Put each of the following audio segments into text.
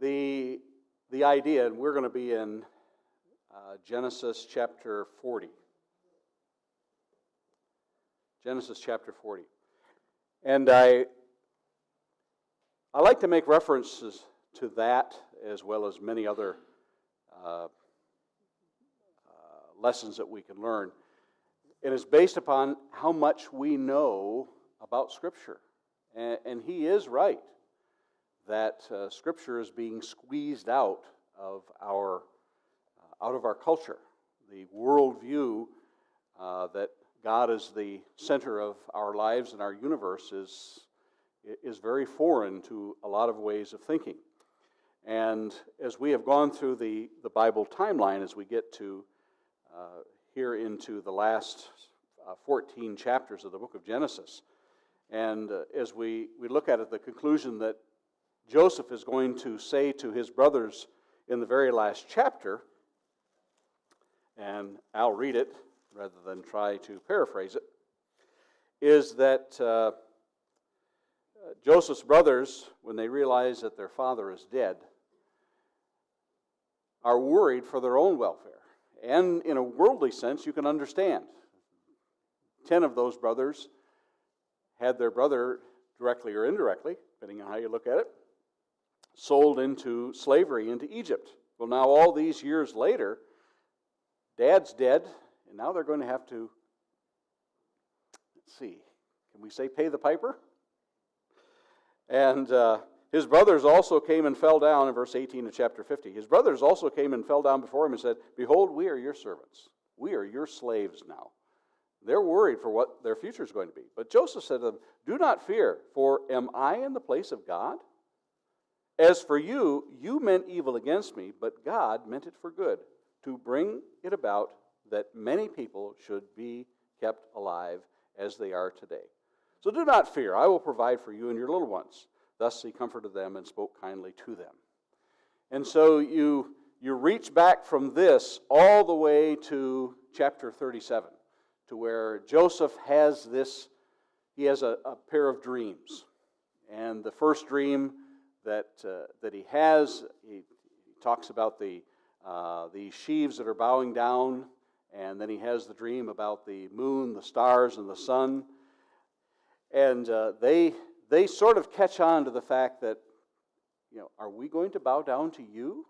The idea, and we're going to be in Genesis chapter 40. Genesis chapter 40. And I like to make references to that as well as many other lessons that we can learn. It is based upon how much we know about Scripture. And he is right that Scripture is being squeezed out of our culture. The worldview that God is the center of our lives and our universe is very foreign to a lot of ways of thinking. And as we have gone through the Bible timeline, as we get to here into the last 14 chapters of the book of Genesis, and as we look at it, the conclusion that Joseph is going to say to his brothers in the very last chapter, and I'll read it rather than try to paraphrase it, is that Joseph's brothers, when they realize that their father is dead, are worried for their own welfare. And in a worldly sense, you can understand. 10 of those brothers had their brother, directly or indirectly, depending on how you look at it, sold into slavery into Egypt. Well, now all these years later, Dad's dead, and now they're going to have to, let's see, can we say pay the piper? And his brothers also came and fell down, in verse 18 of chapter 50. His brothers also came and fell down before him and said, "Behold, we are your servants. We are your slaves now." They're worried for what their future is going to be. But Joseph said to them, "Do not fear, for am I in the place of God? As for you, you meant evil against me, but God meant it for good, to bring it about that many people should be kept alive as they are today. So do not fear, I will provide for you and your little ones." Thus he comforted them and spoke kindly to them. And so you reach back from this all the way to chapter 37, to where Joseph has he has a pair of dreams. And the first dream that he has, he talks about the sheaves that are bowing down, and then he has the dream about the moon, the stars, and the sun. And they sort of catch on to the fact that, are we going to bow down to you?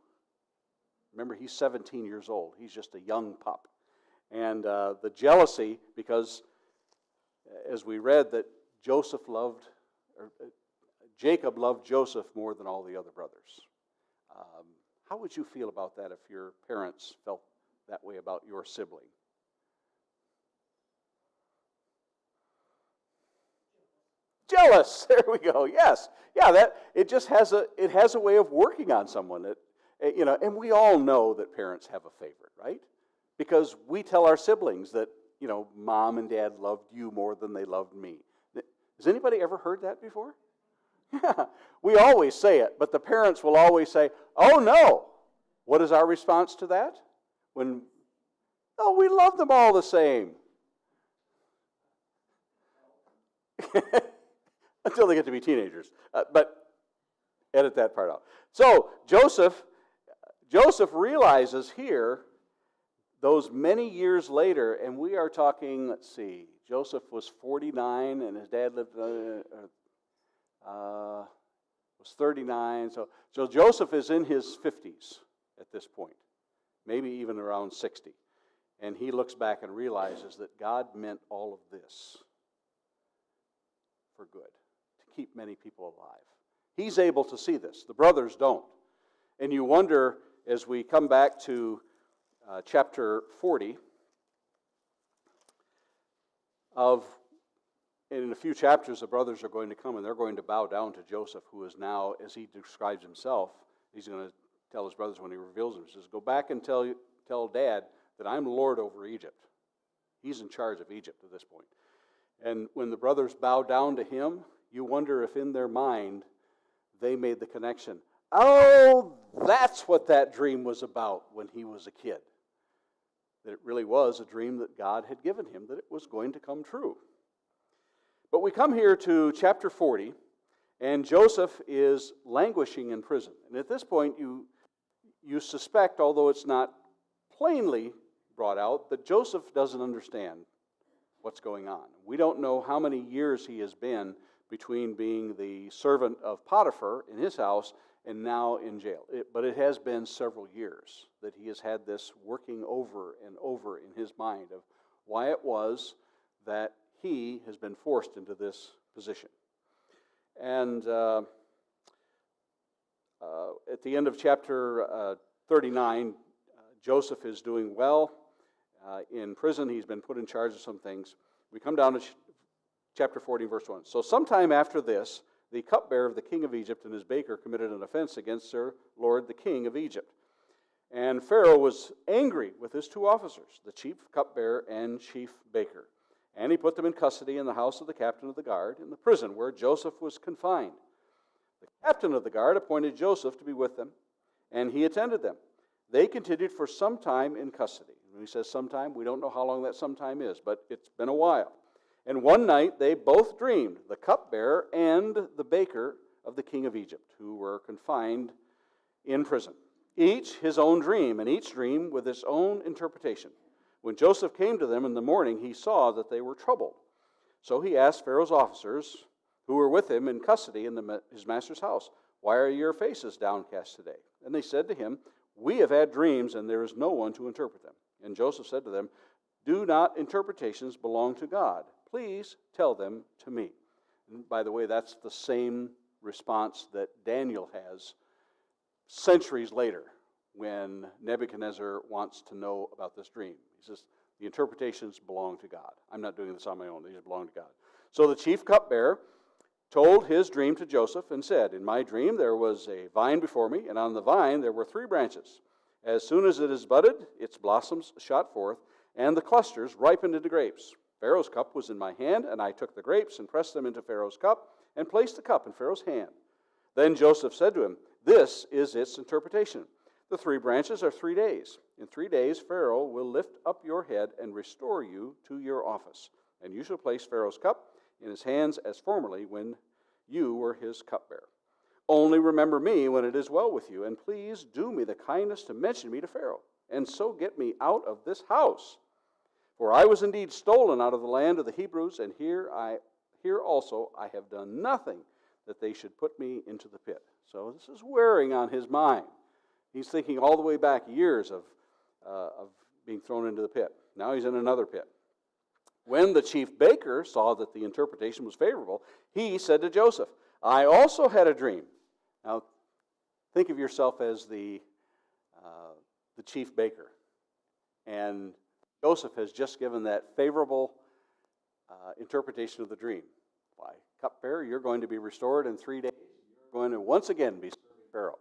Remember, he's 17 years old. He's just a young pup. And the jealousy, because as we read that Jacob loved Joseph more than all the other brothers. How would you feel about that if your parents felt that way about your sibling? Jealous. There we go. Yes. Yeah. It just has a way of working on someone. And we all know that parents have a favorite, right? Because we tell our siblings that Mom and Dad loved you more than they loved me. Has anybody ever heard that before? Yeah. We always say it, but the parents will always say, "Oh no." What is our response to that? We love them all the same. Until they get to be teenagers. But edit that part out. So Joseph realizes here, those many years later, and we are talking, let's see, Joseph was 49 and his dad was 39. So Joseph is in his 50s at this point, maybe even around 60. And he looks back and realizes that God meant all of this for good, to keep many people alive. He's able to see this. The brothers don't. And you wonder, as we come back to chapter 40, in a few chapters, the brothers are going to come and they're going to bow down to Joseph, who is now, as he describes himself, he's going to tell his brothers when he reveals him, he says, "Go back and tell Dad that I'm Lord over Egypt." He's in charge of Egypt at this point. And when the brothers bow down to him, you wonder if in their mind they made the connection. Oh, that's what that dream was about when he was a kid. That it really was a dream that God had given him, that it was going to come true. But we come here to chapter 40, And Joseph is languishing in prison. And at this point, you suspect, although it's not plainly brought out, that Joseph doesn't understand what's going on. We don't know how many years he has been between being the servant of Potiphar in his house and now in jail. But it has been several years that he has had this working over and over in his mind of why it was that he has been forced into this position. And at the end of chapter 39, Joseph is doing well in prison. He's been put in charge of some things. We come down to chapter 40, verse 1. So sometime after this, the cupbearer of the king of Egypt and his baker committed an offense against their lord, the king of Egypt. And Pharaoh was angry with his two officers, the chief cupbearer and chief baker. And he put them in custody in the house of the captain of the guard in the prison where Joseph was confined. The captain of the guard appointed Joseph to be with them, and he attended them. They continued for some time in custody. When he says sometime, we don't know how long that sometime is, but it's been a while. And one night they both dreamed, the cupbearer and the baker of the king of Egypt, who were confined in prison. Each his own dream, and each dream with its own interpretation. When Joseph came to them in the morning, he saw that they were troubled. So he asked Pharaoh's officers, who were with him in custody in his master's house, "Why are your faces downcast today?" And they said to him, "We have had dreams, and there is no one to interpret them." And Joseph said to them, "Do not interpretations belong to God? Please tell them to me." And by the way, that's the same response that Daniel has centuries later when Nebuchadnezzar wants to know about this dream. He says, the interpretations belong to God. I'm not doing this on my own. These belong to God. So the chief cupbearer told his dream to Joseph and said, "In my dream there was a vine before me, and on the vine there were 3 branches. As soon as it is budded, its blossoms shot forth, and the clusters ripened into grapes. Pharaoh's cup was in my hand, and I took the grapes and pressed them into Pharaoh's cup and placed the cup in Pharaoh's hand." Then Joseph said to him, "This is its interpretation. The 3 branches are 3 days. In 3 days Pharaoh will lift up your head and restore you to your office. And you shall place Pharaoh's cup in his hands as formerly when you were his cupbearer. Only remember me when it is well with you, and please do me the kindness to mention me to Pharaoh, and so get me out of this house. For I was indeed stolen out of the land of the Hebrews, and here also I have done nothing that they should put me into the pit." So this is wearing on his mind. He's thinking all the way back years of being thrown into the pit. Now he's in another pit. When the chief baker saw that the interpretation was favorable, he said to Joseph, "I also had a dream." Now, think of yourself as the chief baker. And Joseph has just given that favorable interpretation of the dream. Why, cupbearer, you're going to be restored in 3 days. You're going to once again be serving Pharaoh.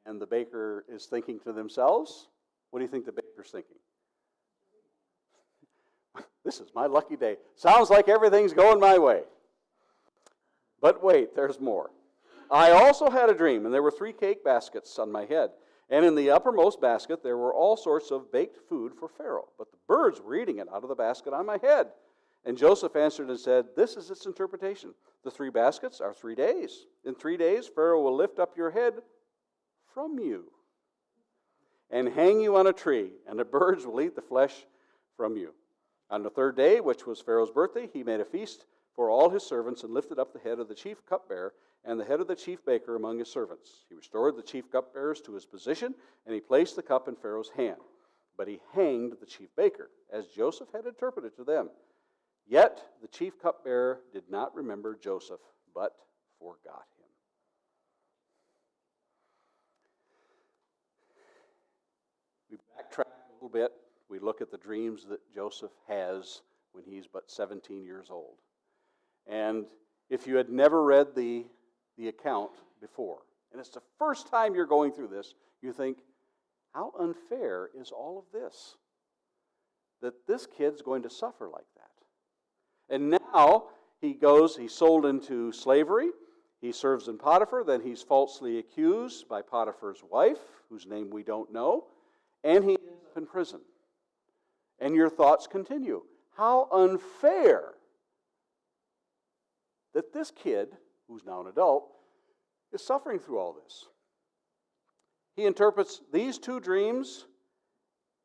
And the baker is thinking to themselves, what do you think the baker's thinking? This is my lucky day. Sounds like everything's going my way. But wait, there's more. "I also had a dream, and there were 3 cake baskets on my head. And in the uppermost basket there were all sorts of baked food for Pharaoh. But the birds were eating it out of the basket on my head." And Joseph answered and said, "This is its interpretation. The 3 baskets are 3 days. In 3 days Pharaoh will lift up your head from you and hang you on a tree, and the birds will eat the flesh from you. On the 3rd day, which was Pharaoh's birthday, he made a feast for all his servants and lifted up the head of the chief cupbearer and the head of the chief baker among his servants. He restored the chief cupbearers to his position, and he placed the cup in Pharaoh's hand. But he hanged the chief baker, as Joseph had interpreted to them. Yet the chief cupbearer did not remember Joseph, but forgot him." We backtrack a little bit. We look at the dreams that Joseph has when he's but 17 years old. And if you had never read the account before, and it's the first time you're going through this, you think, how unfair is all of this? That this kid's going to suffer like that. And now he's sold into slavery, he serves in Potiphar, then he's falsely accused by Potiphar's wife, whose name we don't know, and he ends up in prison. And your thoughts continue. How unfair that this kid, who's now an adult, is suffering through all this. He interprets these two dreams,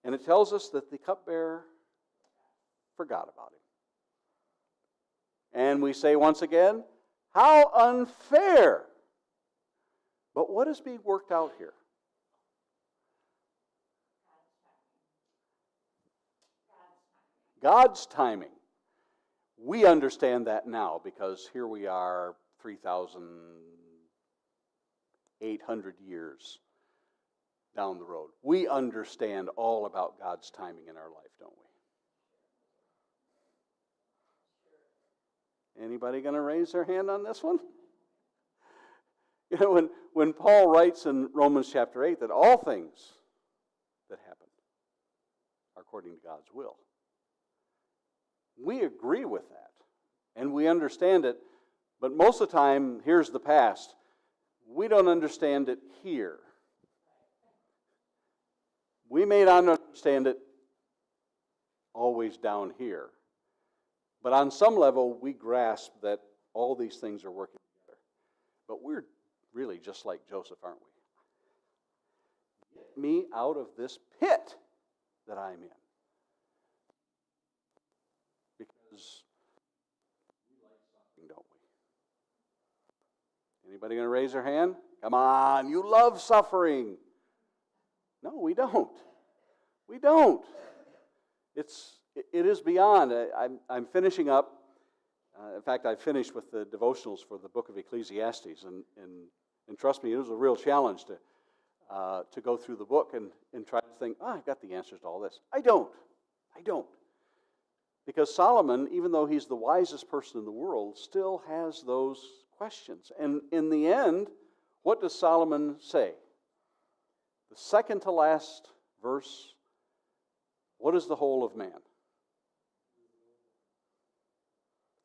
and it tells us that the cupbearer forgot about him. And we say once again, how unfair! But what is being worked out here? God's timing. We understand that now because here we are 3,800 years down the road. We understand all about God's timing in our life, don't we? Anybody going to raise their hand on this one? You know, when Paul writes in Romans chapter 8 that all things that happen are according to God's will, we agree with that, and we understand it, but most of the time, here's the past, we don't understand it here. We may not understand it always down here, but on some level, we grasp that all these things are working together. But we're really just like Joseph, aren't we? Get me out of this pit that I'm in. Because we like suffering, don't we? Anybody going to raise their hand? Come on, you love suffering. No, we don't. We don't. It is beyond. I'm finishing up. In fact, I finished with the devotionals for the book of Ecclesiastes, and trust me, it was a real challenge to go through the book and try to think, I've got the answers to all this. I don't. Because Solomon, even though he's the wisest person in the world, still has those questions. And in the end, what does Solomon say? The second to last verse, what is the whole of man?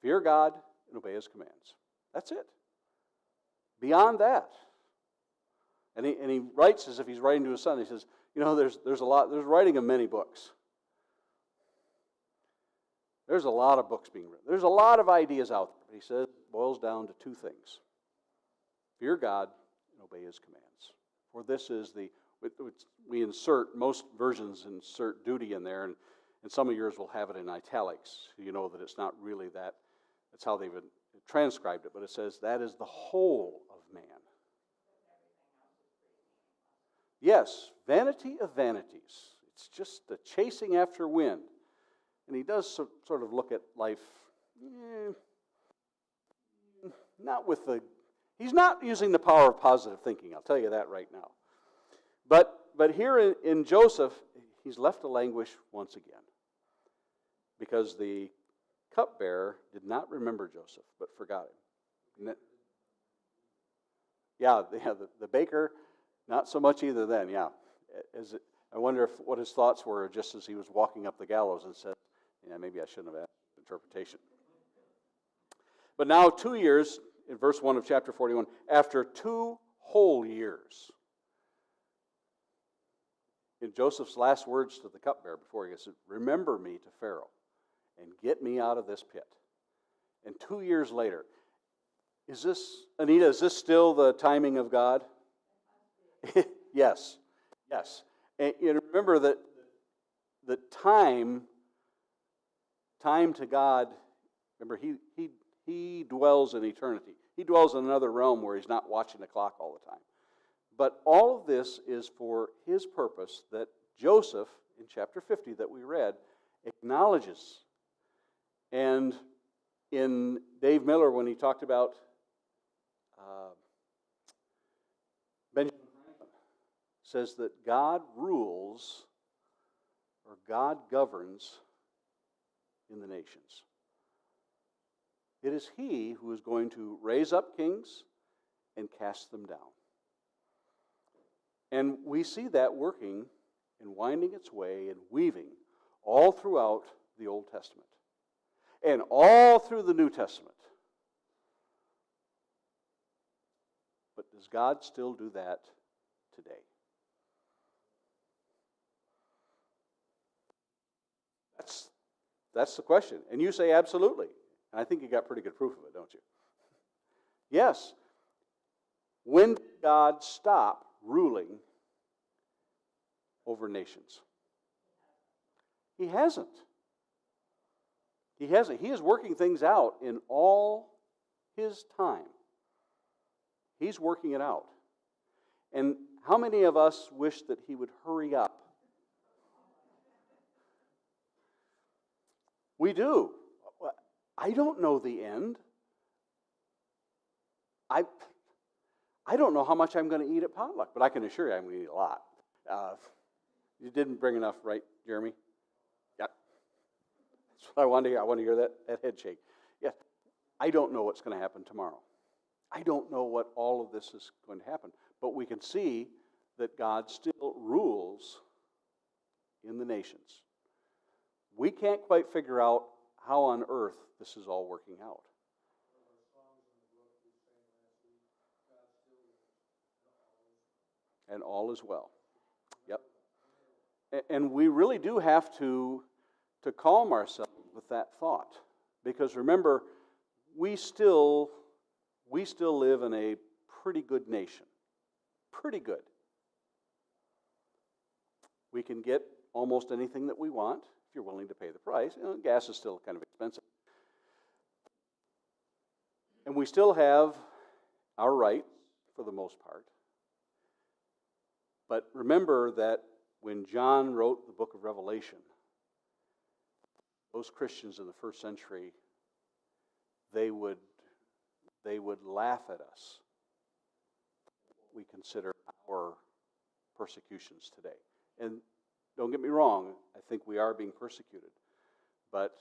Fear God and obey His commands. That's it. Beyond that. And he writes as if he's writing to his son. He says, you know, there's writing of many books. There's a lot of books being written. There's a lot of ideas out there. But he says it boils down to two things. Fear God and obey His commands. For this is we insert, most versions insert duty in there, and some of yours will have it in italics. So you know that it's not really that. That's how they've transcribed it. But it says that is the whole of man. Yes, vanity of vanities. It's just the chasing after wind. And he does sort of look at life, he's not using the power of positive thinking, I'll tell you that right now. But here in Joseph, he's left to languish once again. Because the cupbearer did not remember Joseph, but forgot him. The baker, not so much either then, yeah. I wonder what his thoughts were just as he was walking up the gallows and said, maybe I shouldn't have asked interpretation. But now 2 years, in verse 1 of chapter 41, after 2 whole years, in Joseph's last words to the cupbearer before he said, remember me to Pharaoh and get me out of this pit. And 2 years later, is this still the timing of God? Yes. And you remember that the time to God, remember, he dwells in eternity. He dwells in another realm where He's not watching the clock all the time. But all of this is for His purpose that Joseph, in chapter 50 that we read, acknowledges. And in Dave Miller, when he talked about Benjamin Franklin, says that God rules, or God governs in the nations. It is He who is going to raise up kings and cast them down. And we see that working and winding its way and weaving all throughout the Old Testament and all through the New Testament. But does God still do that today? That's the question. And you say absolutely. And I think you got pretty good proof of it, don't you? Yes. When did God stop ruling over nations? He hasn't. He hasn't. He is working things out in all His time. He's working it out. And how many of us wish that He would hurry up? We do. I don't know the end. I don't know how much I'm going to eat at potluck, but I can assure you I'm going to eat a lot. You didn't bring enough, right, Jeremy? Yeah. That's what I want to hear. I want to hear that head shake. Yeah. I don't know what's going to happen tomorrow. I don't know what all of this is going to happen. But we can see that God still rules in the nations. We can't quite figure out how on earth this is all working out. And all is well. Yep. And we really do have to calm ourselves with that thought. Because remember, we still live in a pretty good nation. Pretty good. We can get almost anything that we want if you're willing to pay the price. Gas is still kind of expensive. And we still have our rights for the most part. But remember that when John wrote the book of Revelation, those Christians in the first century, they would laugh at us. We consider our persecutions today. And don't get me wrong, I think we are being persecuted. But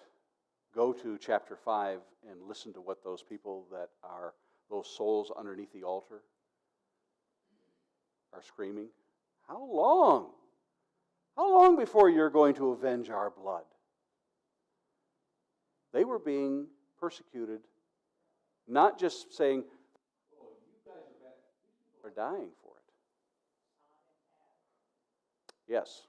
go to chapter 5 and listen to what those people that are, those souls underneath the altar, are screaming. How long? How long before you're going to avenge our blood? They were being persecuted, not just saying, oh, you guys are bad. These people are dying for it. Yes.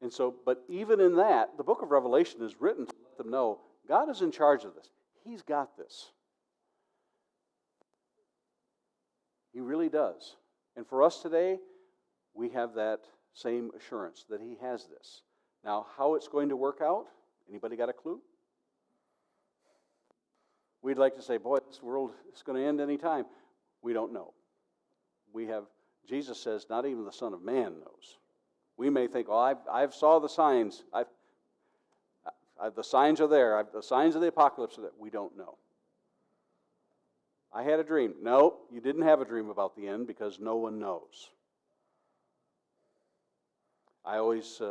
And so, but even in that, the book of Revelation is written to let them know God is in charge of this. He's got this. He really does. And for us today, we have that same assurance that He has this. Now, how it's going to work out, anybody got a clue? We'd like to say, boy, this world is going to end any time. We don't know. Jesus says, not even the Son of Man knows. We may think, oh, I saw the signs. The signs are there. The signs of the apocalypse are there. We don't know. I had a dream. No, you didn't have a dream about the end because no one knows. I always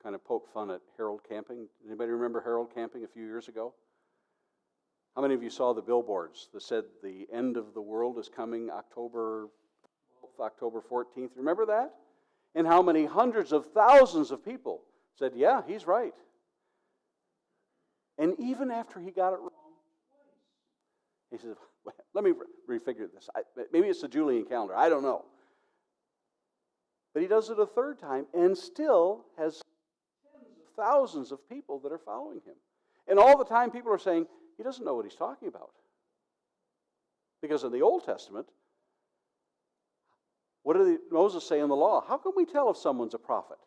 kind of poke fun at Harold Camping. Anybody remember Harold Camping a few years ago? How many of you saw the billboards that said the end of the world is coming October 12th, October 14th? Remember that? And how many hundreds of thousands of people said, yeah, he's right. And even after he got it wrong, he said, let me refigure this. Maybe it's the Julian calendar. I don't know. But he does it a third time and still has tens of thousands of people that are following him. And all the time people are saying, he doesn't know what he's talking about. Because in the Old Testament, what did Moses say in the law? How can we tell if someone's a prophet?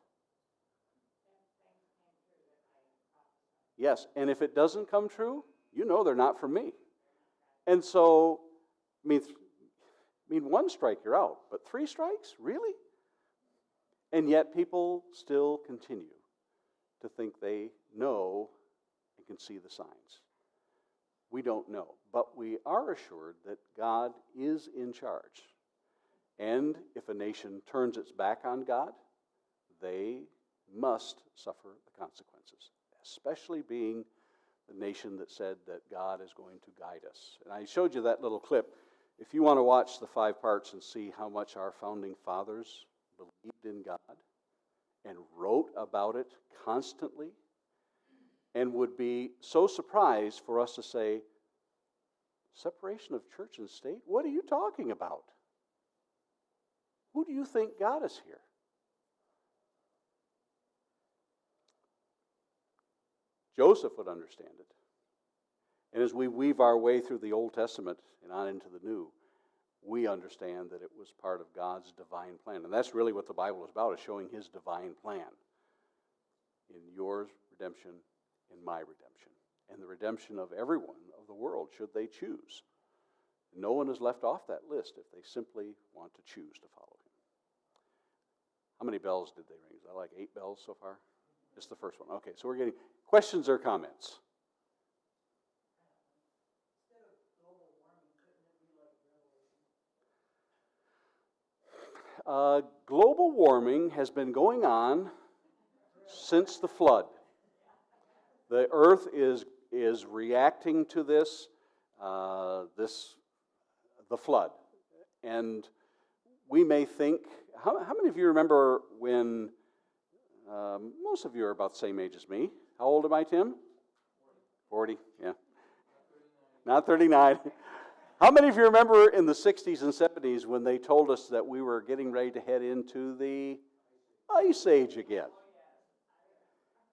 Yes, and if it doesn't come true, you know they're not from me. And so, I mean, one strike, you're out. But 3 strikes? Really? And yet people still continue to think they know and can see the signs. We don't know. But we are assured that God is in charge. And if a nation turns its back on God, they must suffer the consequences, especially being the nation that said that God is going to guide us. And I showed you that little clip. If you want to watch the 5 parts and see how much our founding fathers believed in God and wrote about it constantly, and would be so surprised for us to say, separation of church and state? What are you talking about? Who do you think got us here? Joseph would understand it. And as we weave our way through the Old Testament and on into the New, we understand that it was part of God's divine plan. And that's really what the Bible is about, is showing His divine plan in your redemption, in my redemption, and the redemption of everyone of the world, should they choose. No one is left off that list if they simply want to choose to follow Him. How many bells did they ring? Is that like 8 bells so far? Just the first one. Okay, so we're getting questions or comments? Global warming has been going on since the flood. The earth is reacting to this, the flood. And we may think, how many of you remember when, most of you are about the same age as me. How old am I, Tim? 40, yeah. Not 39. How many of you remember in the 60s and 70s when they told us that we were getting ready to head into the Ice Age again?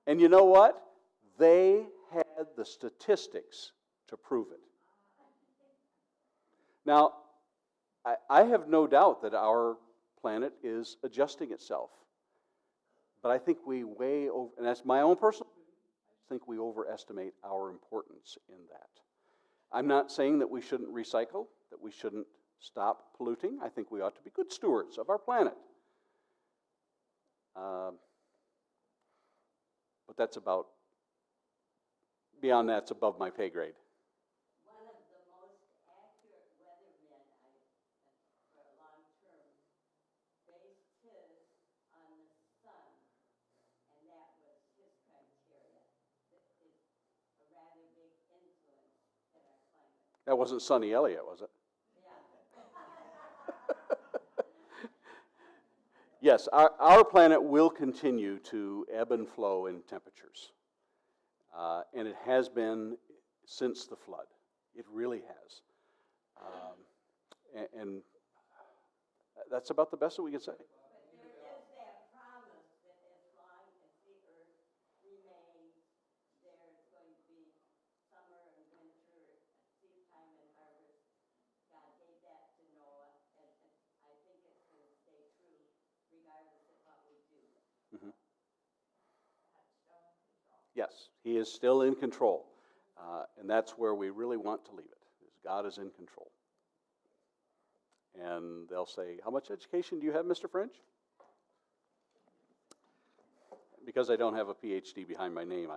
And you know what? They had the statistics to prove it. Now, I have no doubt that our planet is adjusting itself. But I think we and that's my own personal opinion, I think we overestimate our importance in that. I'm not saying that we shouldn't recycle, that we shouldn't stop polluting. I think we ought to be good stewards of our planet. But that's beyond that's above my pay grade. One of the most accurate weathermen for a long term based his on the sun, and that was his criteria. That is a rather big influence in our climate. That wasn't Sonny Elliott, was it? Yes, our planet will continue to ebb and flow in temperatures. And it has been since the flood. It really has. And that's about the best that we can say. But there is that promise that as long as the earth remains, there's going to be summer and winter, seed time and harvest. God gave that to Noah, and I think it's going to stay true regardless of what we do. Mm-hmm. God's still in control. Yes, He is still in control. And that's where we really want to leave it, is God is in control. And they'll say, how much education do you have, Mr. French? Because I don't have a PhD behind my name.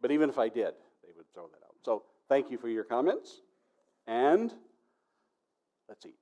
But even if I did, they would throw that out. So thank you for your comments. And let's eat.